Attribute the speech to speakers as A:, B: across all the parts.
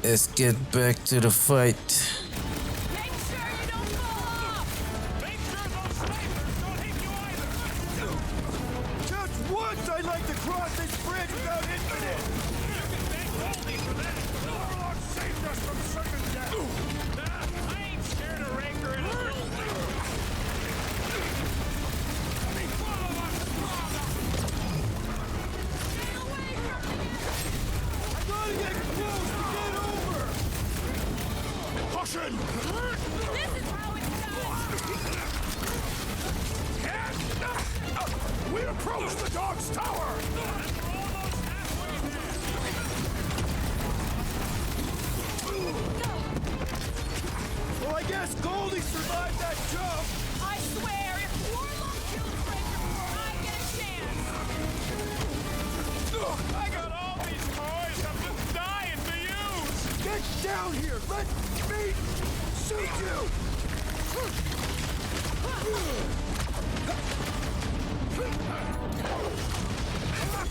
A: Let's get back to the fight.
B: Make sure you don't fall off!
C: Make sure those snipers don't hit you either!
D: Just once I'd like to cross this bridge without incident!
C: You can thank Goldie for that!
D: Warlock saved us from certain death!
C: Nah, I ain't scared of Raker and his little thing.
D: I gotta get close to get over! Caution!
B: This is how it's done!
D: We approach the dog's tower! Well, I guess Goldie survived that jump!
B: I swear, if Warlock kills Raker before I get a chance!
C: I got all these toys I'm just dying to use!
D: Get down here! Let me shoot you!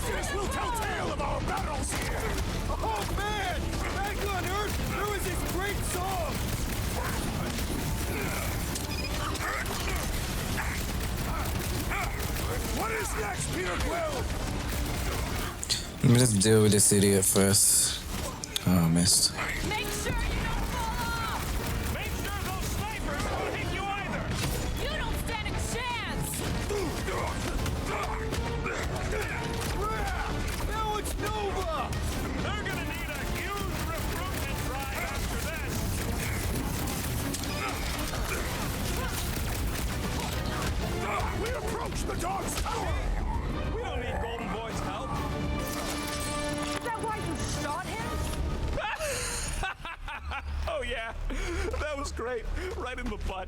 D: This will tell tale of our battles here! Oh man! Back on Earth, there was this great song! What is next, Peter Quill?
A: Let me just deal with this idiot first. Oh, I missed.
B: Make sure you don't fall off!
C: Make sure those snipers don't hit you either!
B: You don't stand a chance!
D: Now it's Nova!
C: They're gonna need a huge recruitment drive after this!
D: We approach the dog's tower!
C: We don't need Golden Boy's help!
B: Is that why you shot him?
C: Oh yeah, that was great. Right in the butt.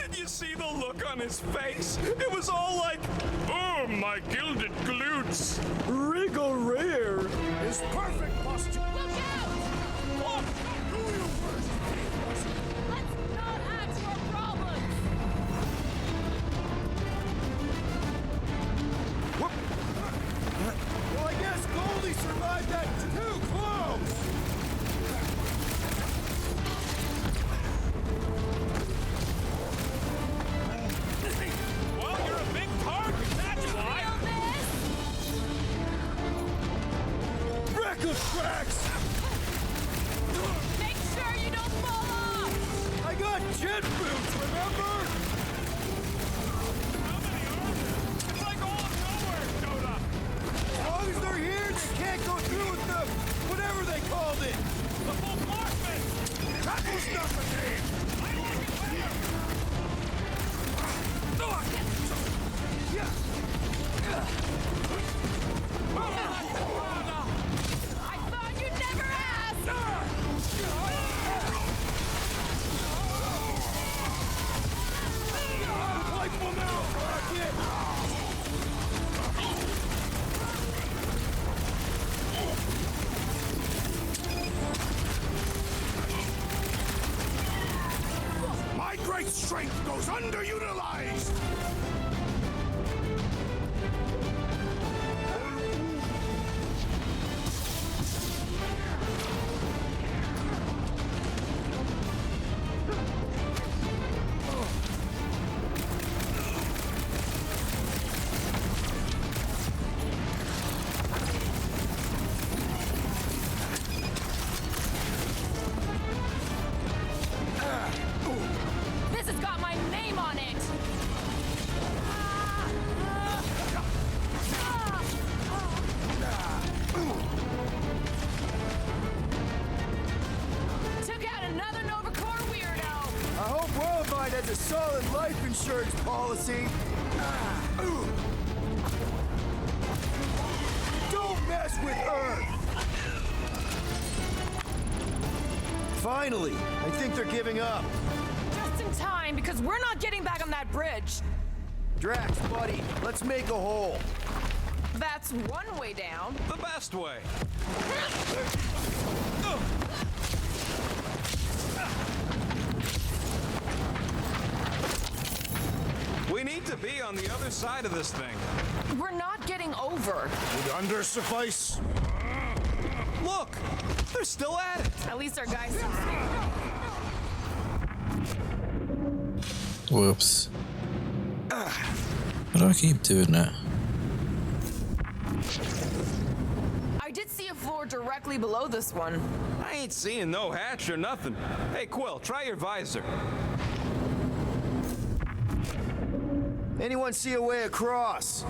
C: Did you see the look on his face? It was all like, oh, my gilded glutes.
D: Regal Rear is perfect posture.
B: Look out!
C: Look,
B: Let's not add to our problems!
D: Well, I guess Goldie survived that too close!
C: well, you're a big target, that's why.
B: Feel this?
D: Record tracks!
B: Make sure you don't fall off!
D: I got jet boots, remember?
C: How many are there? It's like all of nowhere showed up.
D: As long as they're here, they can't go through with the whatever they called it.
C: The bombardment.
D: That was not the name.
C: I like it better.
B: I thought you'd never ask!
D: Wipe them out, Rocket! My great strength goes underutilized!
B: This has got my name on it! Took out another Nova Corps weirdo!
D: I hope Worldwide has a solid life insurance policy. Don't mess with Earth! Finally, I think they're giving up.
B: Just in time, because we're not getting back on that bridge.
D: Drax, buddy, let's make a hole.
B: That's one way down.
C: The best way. We need to be on the other side of this thing.
B: We're not getting over.
D: Would under suffice?
C: Look! They're They're still at it.
B: At least our guys seem safe.
A: Whoops. Why do I keep doing that?
B: I did see a floor directly below this one.
C: I ain't seeing no hatch or nothing. Hey, Quill, try your visor.
E: Anyone see a way across?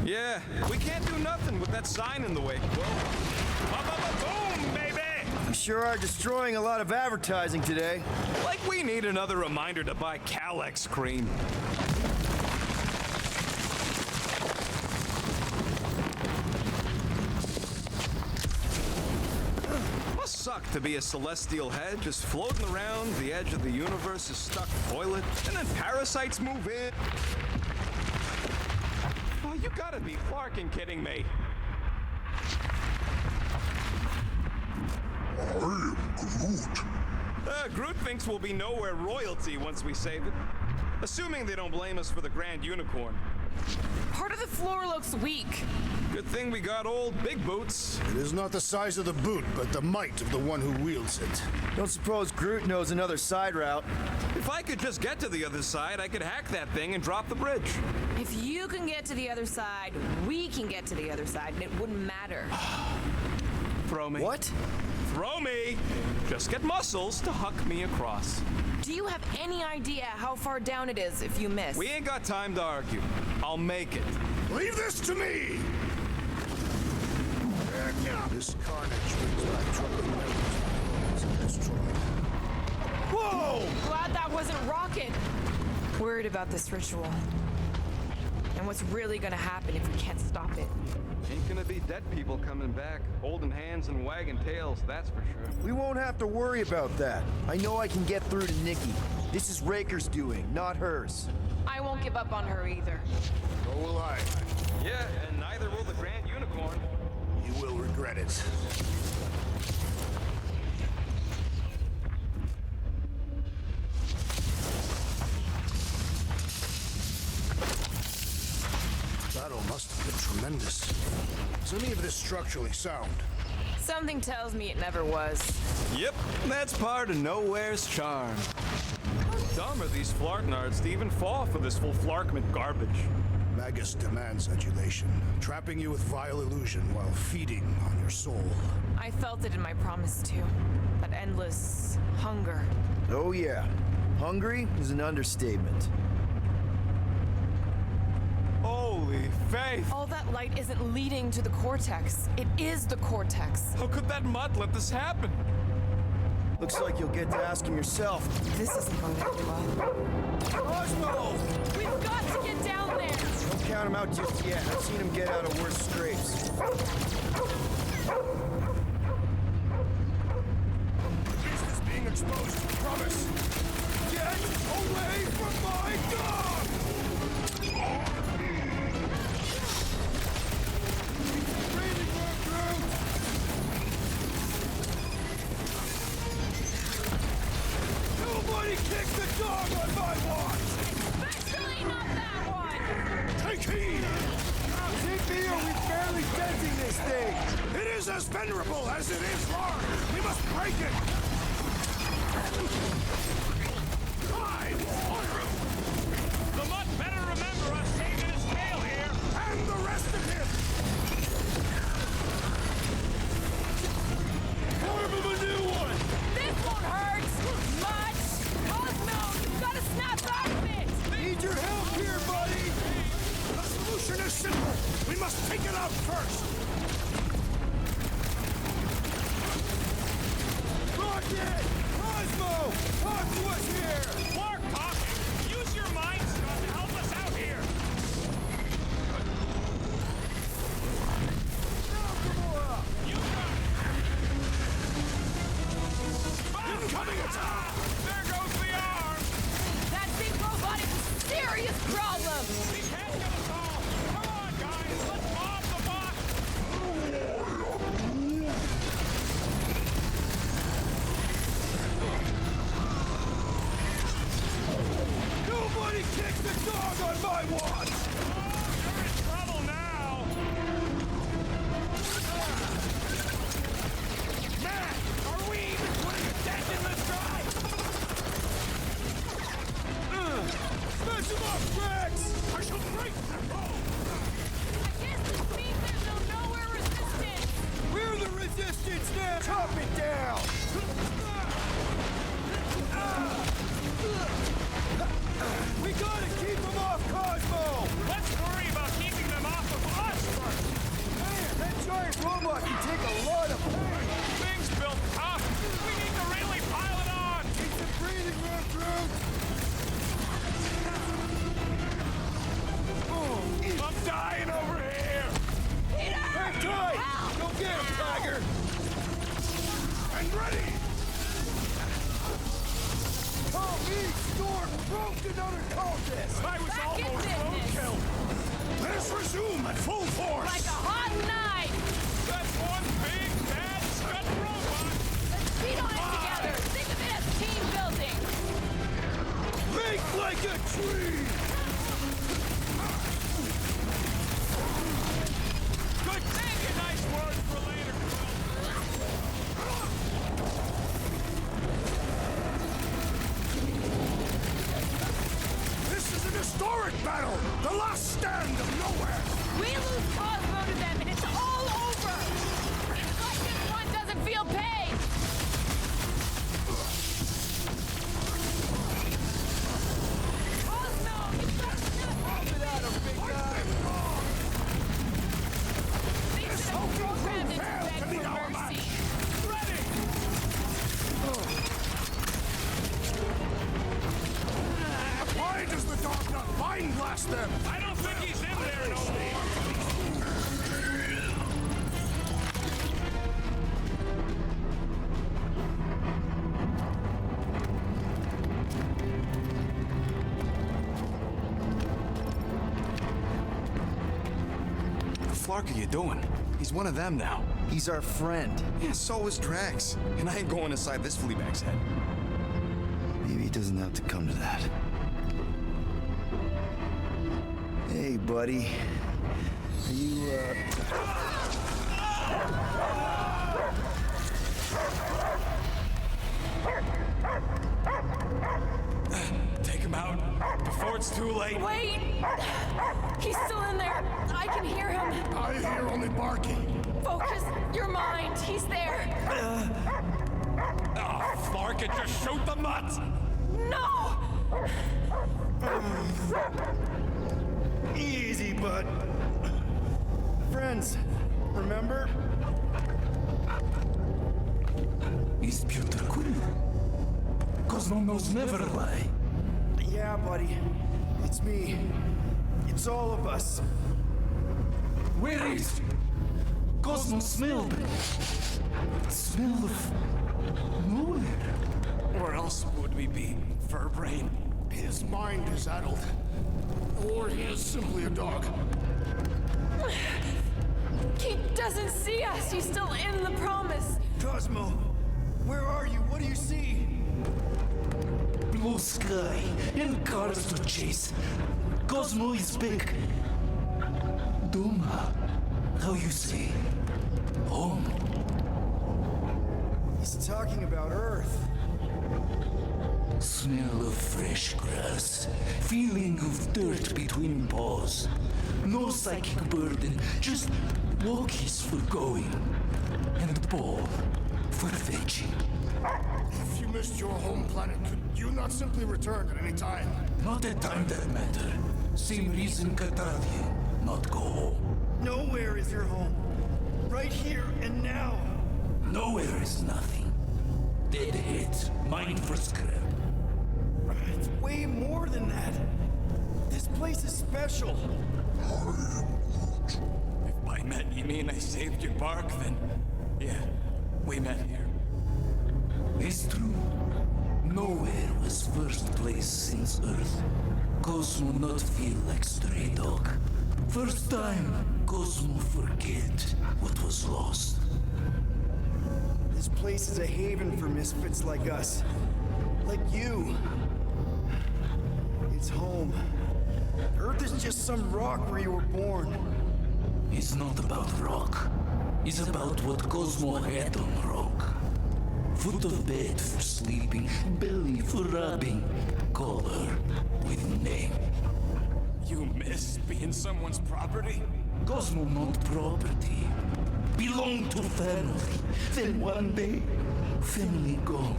C: Yeah, we can't do nothing with that sign in the way, Quill. Boom, baby!
E: You sure are destroying a lot of advertising today.
C: Like we need another reminder to buy Calex cream. Must suck to be a celestial head just floating around the edge of the universe's stuck toilet, and then parasites move in. Oh, you gotta be flarking kidding me. Groot thinks we'll be nowhere royalty once we save it. Assuming they don't blame us for the Grand Unicorn.
B: Part of the floor looks weak.
C: Good thing we got old Big Boots.
D: It is not the size of the boot, but the might of the one who wields it.
E: Don't suppose Groot knows another side route.
C: If I could just get to the other side, I could hack that thing and drop the bridge.
B: If you can get to the other side, we can get to the other side, and it wouldn't matter.
C: Throw me.
E: What?
C: Throw me! Just get muscles to huck me across.
B: Do you have any idea how far down it is if you miss?
C: We ain't got time to argue. I'll make it.
D: Leave this to me! This carnage brings back troubling memories of destroyed. Whoa!
B: Glad that wasn't Rocket. Worried about this ritual. And what's really gonna happen if we can't stop it.
C: Ain't gonna be dead people coming back, holding hands and wagging tails, that's for sure.
E: We won't have to worry about that. I know I can get through to Nikki. This is Raker's doing, not hers.
B: I won't give up on her either.
D: So will I.
C: Yeah, and neither will the Grand Unicorn.
D: You will regret it. Battle must have been tremendous. Is any of this structurally sound?
B: Something tells me it never was.
C: Yep, that's part of Nowhere's charm. How dumb are these flarknards to even fall for this full flarkment garbage?
D: Magus demands adulation, trapping you with vile illusion while feeding on your soul.
B: I felt it in my promise too. That endless hunger.
E: Oh yeah. Hungry is an understatement.
C: Holy faith!
B: All that light isn't leading to the cortex. It is the cortex.
C: How could that mud let this happen?
E: Looks like you'll get to ask him yourself.
B: This isn't going to end well.
E: Cosmo!
B: We've got to get down there!
E: Don't count him out just yet. I've seen him get out of worse scrapes.
D: Business being exposed, promise. Get away from my dog! Breathing room, Groot! Nobody kick the dog on my watch!
B: Especially not that one!
D: Take heed!
E: TP, are we barely denting this thing?
D: It is as venerable as it is large! We must break it! Time!
C: The mud better remember us saving his tail here!
D: And the rest of him! Form of a new one!
B: This won't hurt! Much! Cosmo, you've got to snap out of it!
E: Need your help here, buddy!
D: The solution is simple! We must take it out first!
E: Rocket! Cosmo! Talk to us here!
C: Clark talking! Use your mind stuff to help us out here!
E: Nakamura!
C: You got it!
D: Incoming attack!
C: There goes the arm!
B: That big robot is a serious problem!
C: He can't get us all! Come on, guys! Let's mob the bot!
E: Chop it down! We gotta keep them off Cosmo!
C: Let's worry about keeping them off of us first.
E: Man, that giant robot can take a lot of pain!
C: Things built tough. We need to really pile it on.
E: Need some breathing room, Groot!
C: I'm dying over here.
E: Hang tight! Go get him, Tiger!
C: I'm ready.
E: Call me, Storm! Broke another cultist!
C: I was
B: Back in
C: almost
B: business.
C: roadkill. Let us resume at full force.
B: Like a hot knife!
C: That's one big bad scut robot.
B: Let's beat on it together! Think of it as team building!
E: Make like a tree!
C: Good thing. A nice word for later, This is an historic battle! The last stand of nowhere!
B: We lose Cosmo to them and it's all over! It's like this one doesn't feel pain! Cosmo! You've got
E: Pop it out of big guy!
B: These should have programmed it to beg for mercy!
C: Ready!
D: Why does the dog not mind blast them?
C: I don't think he's in there no more.
F: The flark are you doing? He's one of them now.
E: He's our friend.
F: Yeah, so is Drax. And I ain't going inside this fleabag's head.
E: Maybe it doesn't have to come to that. Hey, buddy. Are you,
C: Take him out before it's too late.
B: Wait! He's still in there! I can hear him!
D: I hear only barking.
B: Focus your mind! He's there!
C: Oh, Flark, it just shoot the nuts.
B: No!
E: Easy, bud. Friends, remember?
G: Is Peter cool? Cosmo knows never lie.
E: Yeah, buddy. It's me. It's all of us.
G: Where is Cosmo smelled? Smell of nowhere.
C: Where else would we be, Furbrain?
D: His mind is addled. Or he is simply a dog.
B: He doesn't see us! He's still in the promise!
E: Cosmo, where are you? What do you see?
G: Blue sky and cars to chase. Cosmo is back. Duma, how you say? Home.
E: He's talking about Earth.
G: Smell of fresh grass. Feeling of dirt between paws. No psychic burden, just walkies for going. And ball for fetching.
D: If you missed your home planet, could you not simply return at any time?
G: Not a time that matter. Same reason Catalia, not go home.
E: Nowhere is your home. Right here and now.
G: Nowhere is nothing. Dead heads, mine for scrap.
E: It's way more than that. This place is special.
C: If by met you mean I saved your bark, then yeah, we met here.
G: It's true. Nowhere was first place since Earth. Cosmo not feel like stray dog. First time, Cosmo forget what was lost.
E: This place is a haven for misfits like us. Like you. It's home. Earth is just some rock where you were born.
G: It's not about rock. It's about what Cosmo had on rock. Foot of bed for sleeping, belly for rubbing, color with name.
C: You miss being someone's property?
G: Cosmo not property. belong to family. Then one day, family gone.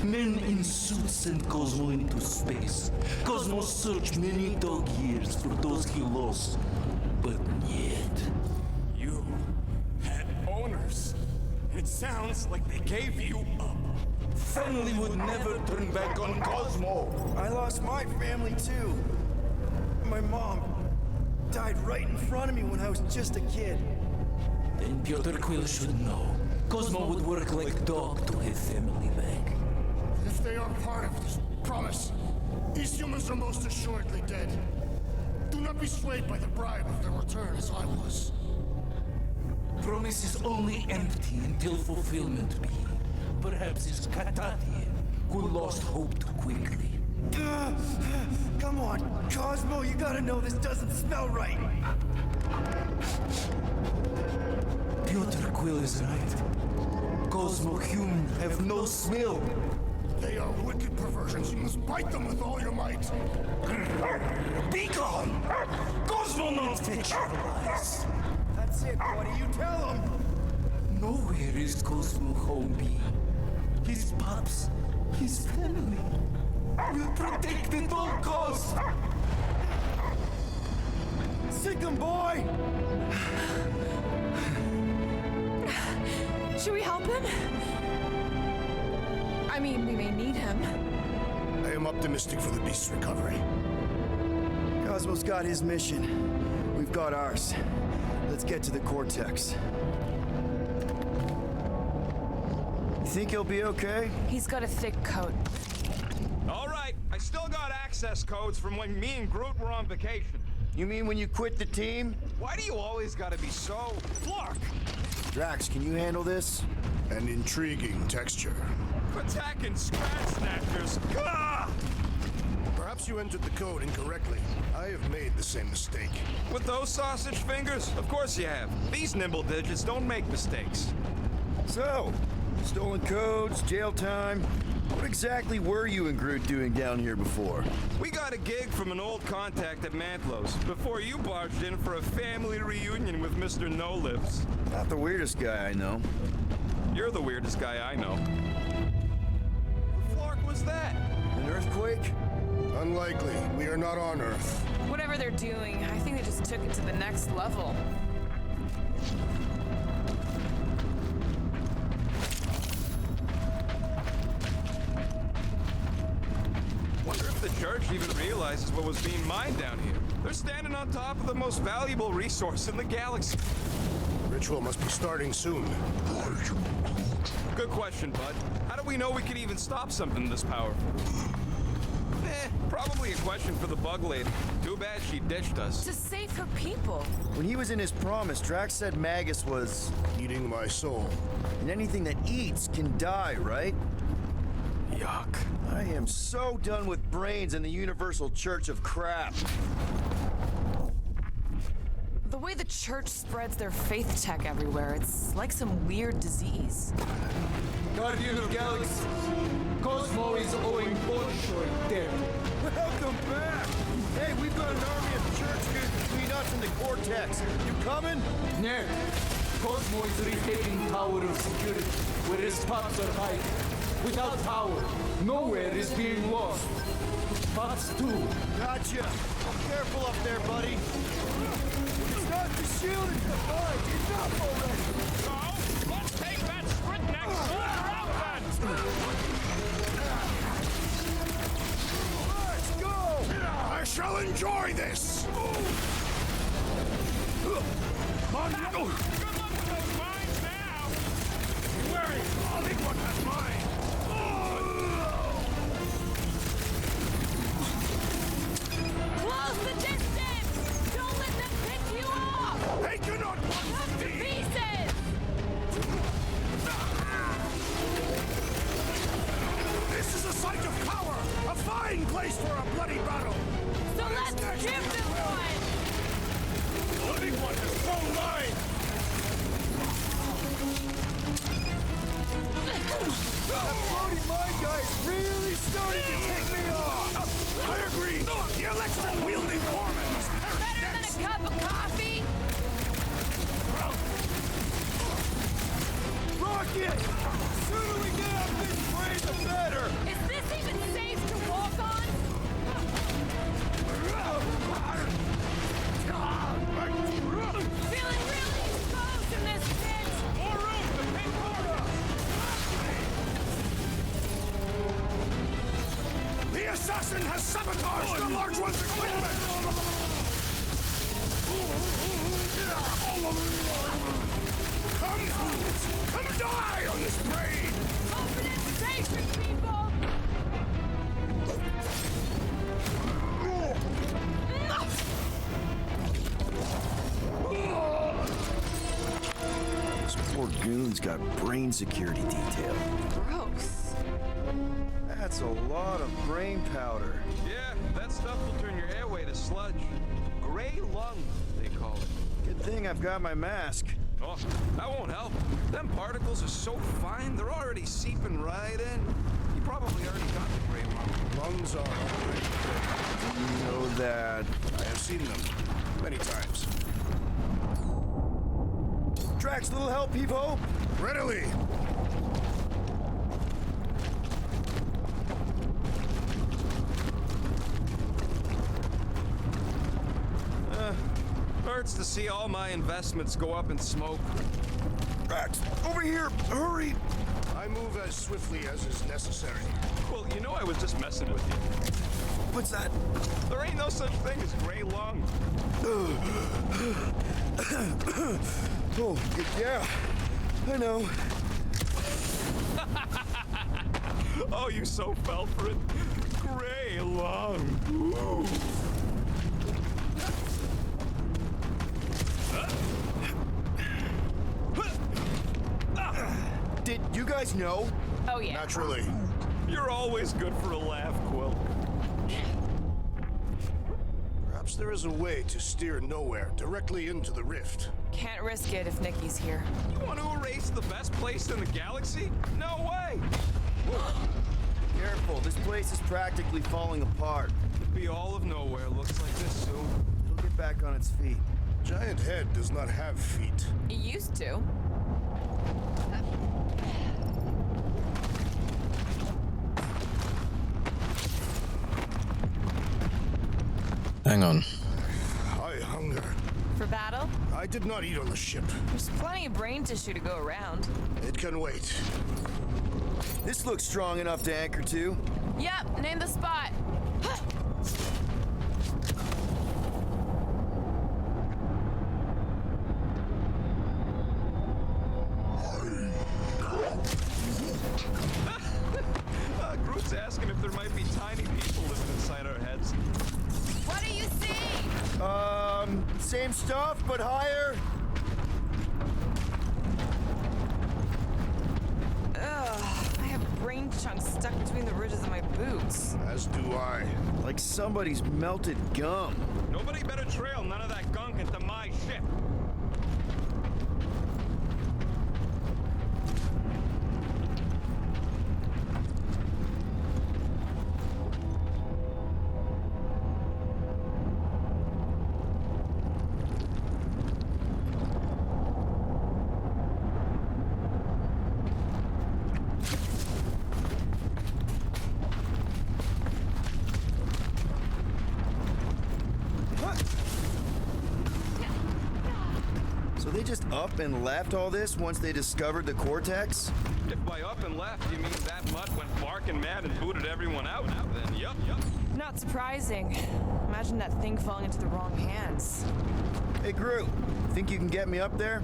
G: Men in suits sent Cosmo into space. Cosmo searched many dog years for those he lost, but yet.
D: You had owners. It sounds like they gave you up.
G: Family would never turn back on Cosmo.
E: I lost my family too. My mom died right in front of me when I was just a kid.
G: Then Piotr Quill should know. Cosmo would work like dog to have family back.
H: If they are part of this promise, these humans are most assuredly dead. Do not be swayed by the bribe of their return as I was.
G: Promise is only empty until fulfillment be. Perhaps it's Katati who lost hope too quickly.
E: Come on, Cosmo, you gotta know this doesn't smell right.
G: Piotr Quill is right. Cosmo human have no smell.
H: They are wicked perversions. You must bite them with all your might.
G: Be gone! Cosmo not fit your lies.
E: That's it, buddy, you tell him.
G: Nowhere is Cosmo home be. His pups, his family, will protect at all costs.
E: Sick 'em, boy!
B: Should we help him? I mean, we may need him.
H: I am optimistic for the beast's recovery.
E: Cosmo's got his mission. We've got ours. Let's get to the Cortex. You think he'll be okay?
B: He's got a thick coat.
C: All right, I still got access codes from when me and Groot were on vacation.
E: You mean when you quit the team?
C: Why do you always gotta be so... Flark!
E: Drax, can you handle this?
H: An intriguing texture.
C: Attacking scratch snatchers! Gah!
H: Perhaps you entered the code incorrectly. I have made the same mistake.
C: With those sausage fingers? Of course you have. These nimble digits don't make mistakes.
E: So, stolen codes, jail time. What exactly were you and Groot doing down here before?
C: We got a gig from an old contact at Mantlow's before you barged in for a family reunion with Mr. No-Lives.
E: Not the weirdest guy I know.
C: You're the weirdest guy I know. What flark was that?
E: An earthquake?
H: Unlikely. We are not on Earth.
B: Whatever they're doing, I think they just took it to the next level.
C: Wonder if the church even realizes what was being mined down here. They're standing on top of the most valuable resource in the galaxy.
H: Ritual must be starting soon.
C: Good question, bud. How do we know we could even stop something this powerful? Probably a question for the bug lady. Too bad she ditched us.
B: To save her people.
E: When he was in his promise, Drax said Magus was...
H: Eating my soul.
E: And anything that eats can die, right?
C: Yuck.
E: I am so done with brains and the Universal Church of Crap.
B: The way the church spreads their faith tech everywhere, it's like some weird disease.
G: Guardian of Galaxy, Cosmo is owing Bolshoi debt.
E: Welcome back! Hey, we've got an army of church dudes between us and the Cortex. You coming?
G: No, Cosmo is retaking Tower of Security, where his pups are hiding. Without power, nowhere is being lost. Pups too.
E: Gotcha. Careful up there, buddy. It's not the shield, it's the mind. Enough already.
C: So, let's take that sprint next soldier out then!
E: Let's go!
H: I shall enjoy this!
C: Good luck with those mines now!
H: Where is only one has mine?
B: Close the distance! Don't let them pick you off!
H: They cannot
B: Cut to pieces!
H: This is a site of power! A fine place for a bloody battle!
B: So let's give them one!
H: Bloody one has thrown mine!
E: That floating mine guy is really starting to take me off!
H: I agree! The electric-wielding foreman must perish
B: Better than
H: next!
B: a cup of coffee?
D: it! Sooner we get off this train, the better!
B: Is this even safe to walk on? Feeling really exposed in this pit.
D: More room! The pit corner!
H: The assassin has sabotaged the large one's equipment! Come die on this brain!
B: Open it sacred, people!
E: This poor goon's got brain security detail.
B: Gross.
E: That's a lot of brain powder.
C: Yeah, that stuff will turn your airway to sludge. Gray lung, they call it.
E: Good thing I've got my mask.
C: Oh, that won't help. Them particles are so fine, they're already seeping right in. You probably already got the gray lung.
H: Lungs are already dead.
E: You know that.
H: I have seen them many times.
E: Drax, little help, Evo?
H: Readily!
C: Hurts to see all my investments go up in smoke.
E: Drax, over here! Hurry!
H: I move as swiftly as is necessary.
C: Well, you know I was just messing with you.
E: What's that?
C: There ain't no such thing as gray lung.
E: Oh, yeah. I know.
C: Oh, you so fell for it. Gray lung. Ooh.
E: Did you guys know?
B: Oh, yeah.
H: Naturally.
C: You're always good for a laugh, Quill.
H: Perhaps there is a way to steer nowhere directly into the rift.
B: Can't risk it if Nikki's here.
C: You want to erase the best place in the galaxy? No way!
E: Careful, this place is practically falling apart.
C: Could be all of nowhere looks like this soon.
E: It'll get back on its feet.
H: Giant head does not have feet.
B: It used to.
A: Hang on.
H: I hunger.
B: For battle?
H: I did not eat on the ship.
B: There's plenty of brain tissue to go around.
H: It can wait.
E: This looks strong enough to anchor to.
B: Yep, name the spot.
C: Groot's asking if there might be tiny people living inside our heads.
B: What do you see?
E: Same stuff, but higher.
B: Ugh, I have brain chunks stuck between the ridges of my boots.
H: As do I.
E: Like somebody's melted gum.
C: Nobody better trail none of that gunk into my ship.
E: So they just up and left all this once they discovered the cortex?
C: If by up and left you mean that mutt went barking mad and booted everyone out, then yup.
B: Not surprising. Imagine that thing falling into the wrong hands.
E: Hey, Groot, think you can get me up there?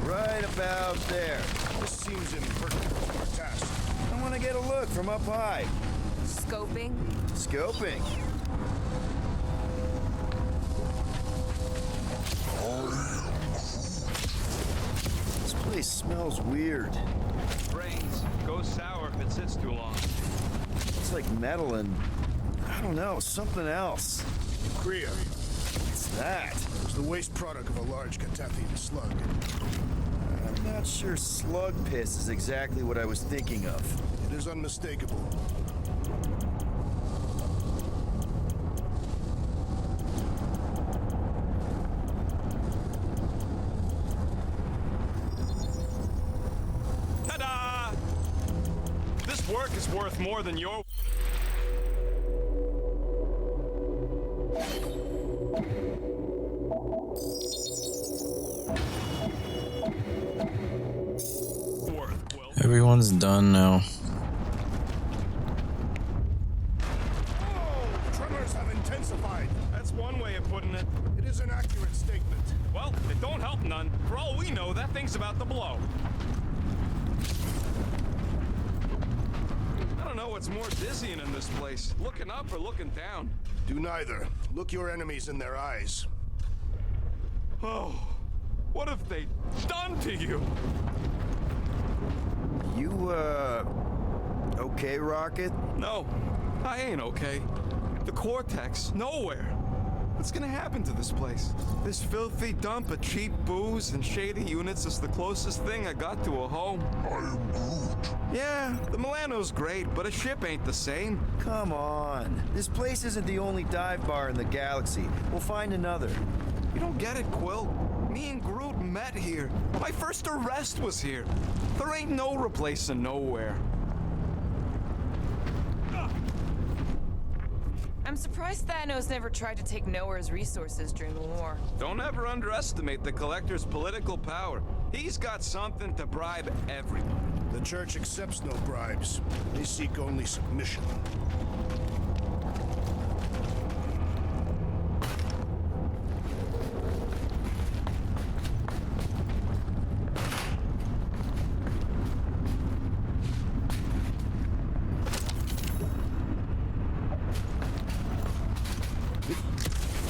E: Right about there.
H: This seems impertinent to our task.
E: I want to get a look from up high.
B: Scoping?
E: Scoping. This place smells weird.
C: Brains. Goes sour if it sits too long.
E: It's like metal and, I don't know, something else.
H: Kriya
E: What's that?
H: is the waste product of a large Catathian slug.
E: I'm not sure slug piss is exactly what I was thinking of.
H: It is unmistakable.
C: His work is worth more than your...
A: Everyone's done now.
H: Oh, the tremors have intensified.
C: That's one way of putting it.
H: It is an accurate statement.
C: Well, it don't help none. For all we know, that thing's about to blow. I don't know what's more dizzying in this place. Looking up or looking down.
H: Do neither. Look your enemies in their eyes.
C: Oh, what have they done to you?
E: You, okay, Rocket?
C: No, I ain't okay. The Cortex, nowhere. What's gonna happen to this place? This filthy dump of cheap booze and shady units is the closest thing I got to a home.
H: I am Groot.
C: Yeah, the Milano's great, but a ship ain't the same.
E: Come on. This place isn't the only dive bar in the galaxy. We'll find another.
C: You don't get it, Quill. Me and Groot met here. My first arrest was here. There ain't no replacing nowhere.
B: I'm surprised Thanos never tried to take Nowhere's resources during the war.
C: Don't ever underestimate the Collector's political power. He's got something to bribe everybody.
H: The Church accepts no bribes. They seek only submission.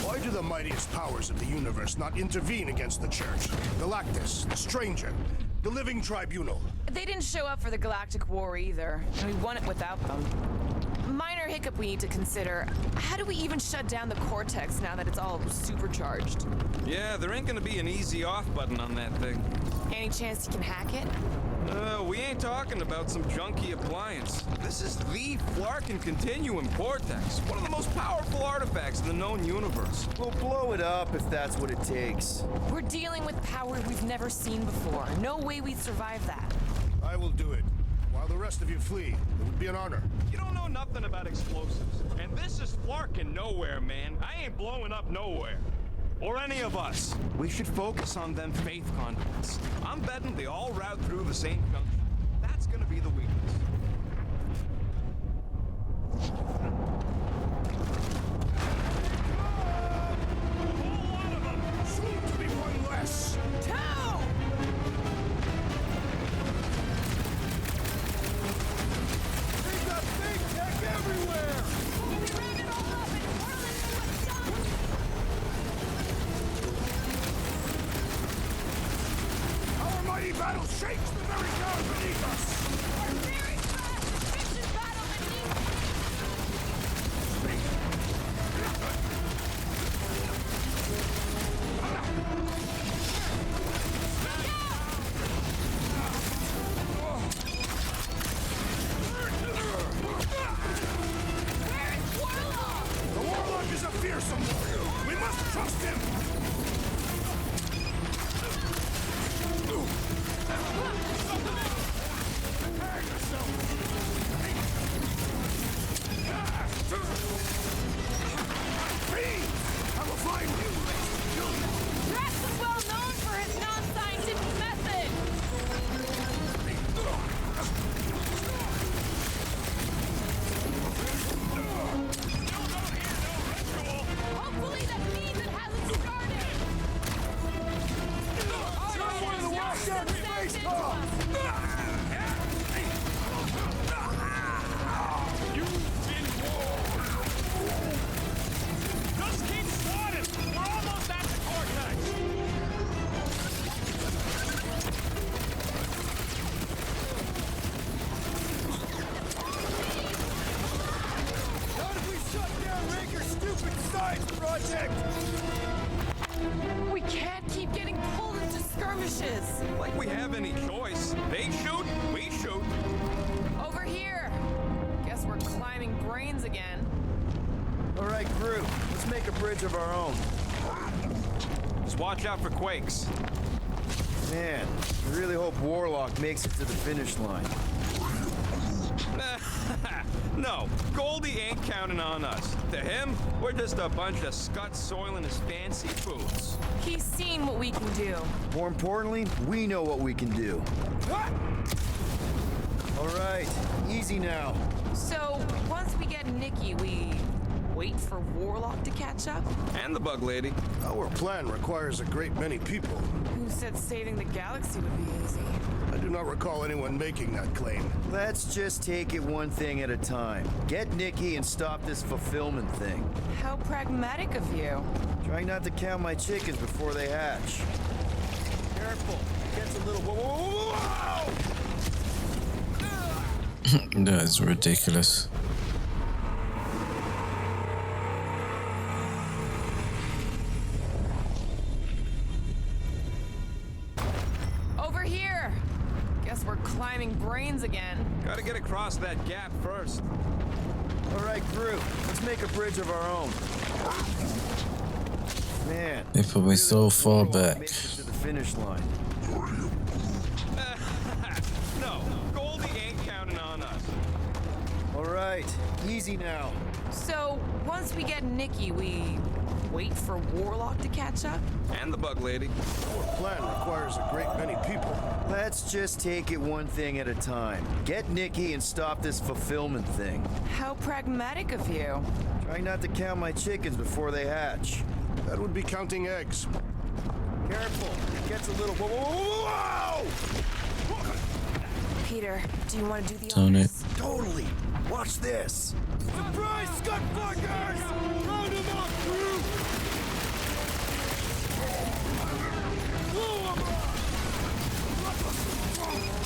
H: Why do the mightiest powers of the universe not intervene against the Church? Galactus, the Stranger, the Living Tribunal.
B: They didn't show up for the Galactic War either, and we won it without them. Minor hiccup we need to consider. How do we even shut down the Cortex now that it's all supercharged?
C: Yeah, there ain't gonna be an easy off button on that thing.
B: Any chance you can hack it?
C: We ain't talking about some junky appliance. This is the Flarkin Continuum Cortex, one of the most powerful artifacts in the known universe.
E: We'll blow it up if that's what it takes.
B: We're dealing with power we've never seen before. No way we'd survive that.
H: I will do it. While the rest of you flee, it would be an honor.
C: You don't know nothing about explosives. And this is Flarkin nowhere, man. I ain't blowing up nowhere. Or any of us. We should focus on them faith conduits. I'm betting they all route through the same junction. That's gonna be the weakness.
H: Soon to be one less.
D: They've got fake tech everywhere!
H: Our mighty battle shakes the very ground beneath us. The Warlock is a fearsome warrior. We must trust him. I will find you and kill you.
B: Drax is well known for his non-scientific method. Hopefully that means it hasn't started.
D: Someone to watch that face off!
C: Just keep starting! We're almost at the Cortex!
D: How did we shut down Raker's stupid science project?
B: We can't keep getting pulled into skirmishes.
C: Like we have any choice. They shoot, we shoot.
B: Over here. Guess we're climbing brains again.
E: All right, Groot, let's make a bridge of our own.
C: Just watch out for quakes.
E: Man, I really hope Warlock makes it to the finish line.
C: No, Goldie ain't counting on us. To him, we're just a bunch of scuts soiling his fancy boots.
B: He's seen what we can do.
E: More importantly, we know what we can do. All right, easy now.
B: So, once we get Nikki, we wait for Warlock to catch up?
C: And the bug lady.
H: Our plan requires a great many people.
B: Who said saving the galaxy would be easy?
H: I do not recall anyone making that claim.
E: Let's just take it one thing at a time. Get Nikki and stop this fulfillment thing.
B: How pragmatic of you.
E: Trying not to count my chickens before they hatch. Careful, it gets a little... Whoa!
A: That is ridiculous.
B: Over here! Guess we're climbing brains again.
C: Gotta get across that gap first.
E: All right, crew, let's make a bridge of our own. Man,
A: They put me so far back.
E: makes it to the finish line.
C: No, Goldie ain't counting on us.
E: All right, easy now.
B: So, once we get Nikki, we wait for Warlock to catch up?
C: And the bug lady.
H: Our plan requires a great many people.
E: Let's just take it one thing at a time. Get Nikki and stop this fulfillment thing.
B: How pragmatic of you.
E: Trying not to count my chickens before they hatch.
H: That would be counting eggs.
E: Careful, it gets a little... Whoa!
B: Peter, do you want to do the
A: Tony.
B: honors?
E: Totally. Watch this.
D: Surprise, scut fuckers! Round them up, crew! Blow 'em up!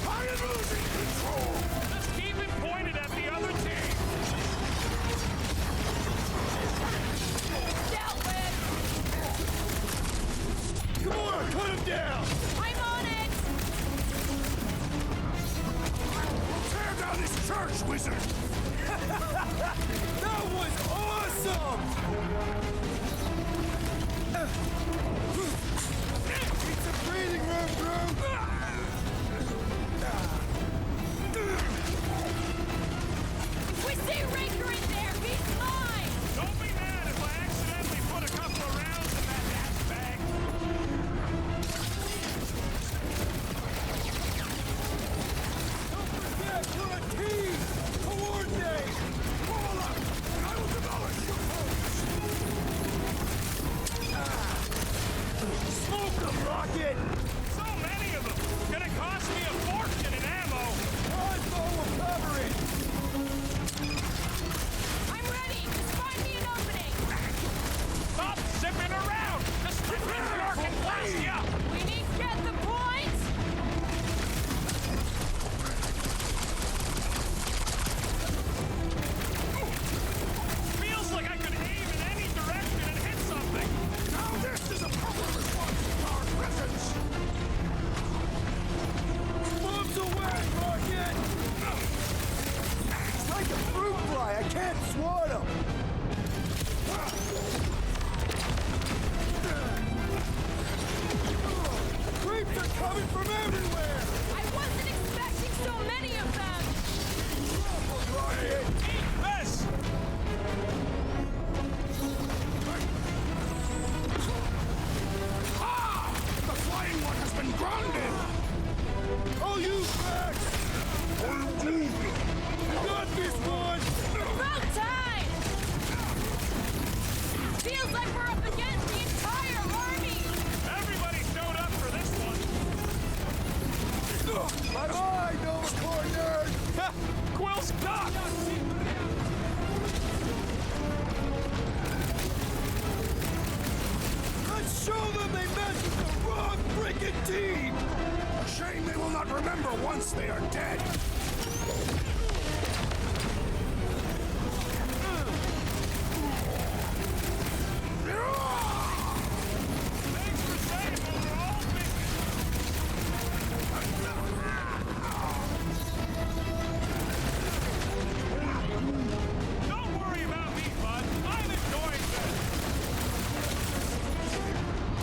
D: I am losing control!
C: Just keep it pointed at the other team.
B: Dealt with!
D: Come on, cut him down!
B: I'm on it!
H: Tear down this church, wizard!
D: That was awesome! It's a breathing room, crew!
B: We see Raker in there! He's mine!
C: Don't be mad if I accidentally put a couple of rounds in that ass bag.
D: Don't forget, we're a team! Coordinate! Fall up! I will demolish your post! Smoke them, Rocket!
C: So many of them. Gonna cost me a fortune in ammo.
D: Crossbow will cover it!
B: I'm ready! Just find me an opening!
C: Stop zipping around. Just let New York and blast you.
B: We need to get the point!
C: Feels like I could aim in any direction and hit something.
H: Now this is a proper response to our presence!
D: Bombs away, Rocket!
E: It's like a fruit fly. I can't swat him.
D: Creeps are coming from everywhere!
B: I wasn't expecting so many of them!
D: Rocket!
C: Eat this.
H: Ah! The flying one has been grounded!
D: I'll use Max! You got this one!
B: About time! Feels like we're up against the entire army!
C: Everybody showed up for this one.
D: Bye, Nova nerd!
C: Ha! Quill's cock.
D: Let's show them they messed with the wrong freaking team!
H: A shame they will not remember once they are dead.
C: Thanks for saying what we're all thinking. Don't worry about me, bud. I'm enjoying this.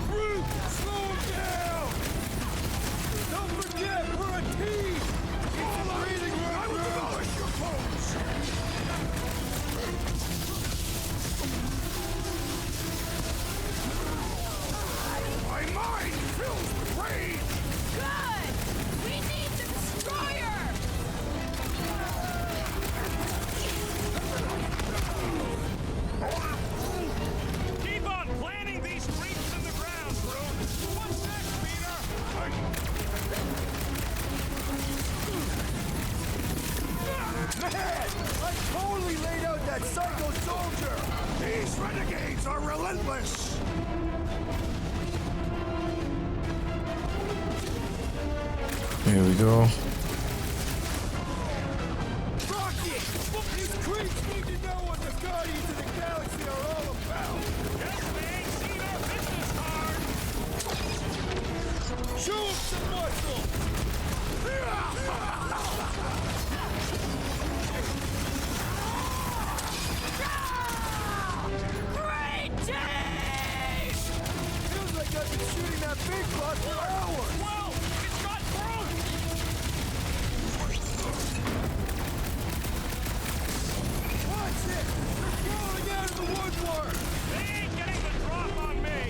D: Groot, slow down! Don't forget, we're a team! It's Man, I totally laid out that psycho soldier! These renegades are relentless!
A: Here we go.
D: Rocky! These creeps need to know what the Guardians of the Galaxy are all about!
C: Yes, they ain't seen our business card!
D: Show 'em some muscle!
B: Great Jaygs!
D: Feels like I've been shooting that big clock for hours!
C: Whoa! It's got through!
D: Watch it! They're crawling out of the woodwork!
C: They ain't getting the drop on me!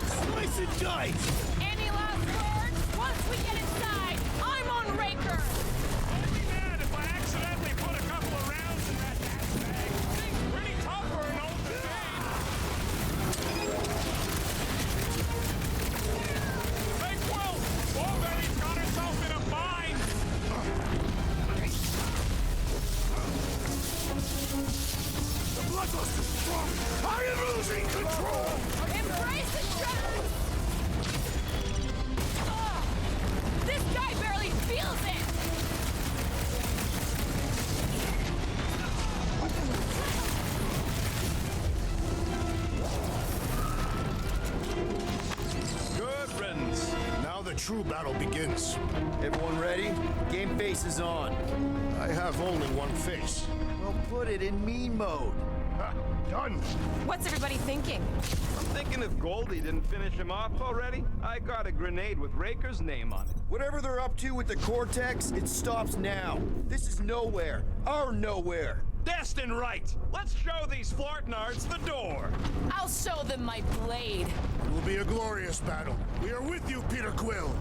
D: Slice and dice!
B: Any last words? Once we get inside, I'm on Raker!
C: I'd be mad if I accidentally put a couple of rounds in that gas bag. Thing's pretty tough for an old machine. Hey, Quill! Wolverine's got herself in a bind!
D: The bloodlust is strong! I am losing control!
B: Embrace the trap! This guy barely feels it!
C: Good riddance.
H: Now the true battle begins.
E: Everyone ready? Game face is on.
H: I have only one face.
E: Well, put it in mean mode.
H: Ha! Done!
B: What's everybody thinking?
C: I'm thinking if Goldie didn't finish him off already, I got a grenade with Raker's name on it.
E: Whatever they're up to with the Cortex, it stops now. This is nowhere. Our nowhere.
C: Destined right. Let's show these Flartnards the door.
B: I'll show them my blade.
H: It will be a glorious battle. We are with you, Peter Quill.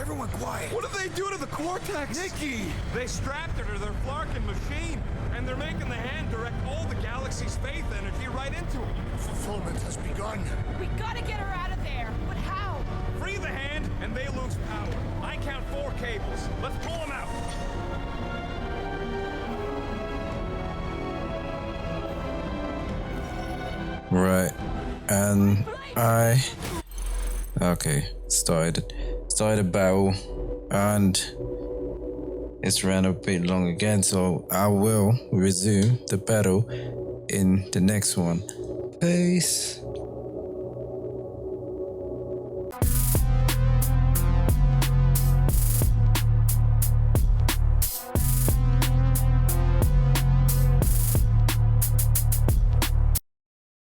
D: Everyone quiet!
C: What did they do to the Cortex?
D: Nikki!
C: They strapped her to their Flarkin machine, and they're making the hand direct all the galaxy's faith energy right into it.
H: Fulfillment has begun.
B: We gotta get her out of there. But how?
C: Free the hand, and they lose power. I count 4 cables. Let's pull them out.
A: Right. And okay, started a battle, and it's ran a bit long again, so I will resume the battle in the next one. Peace.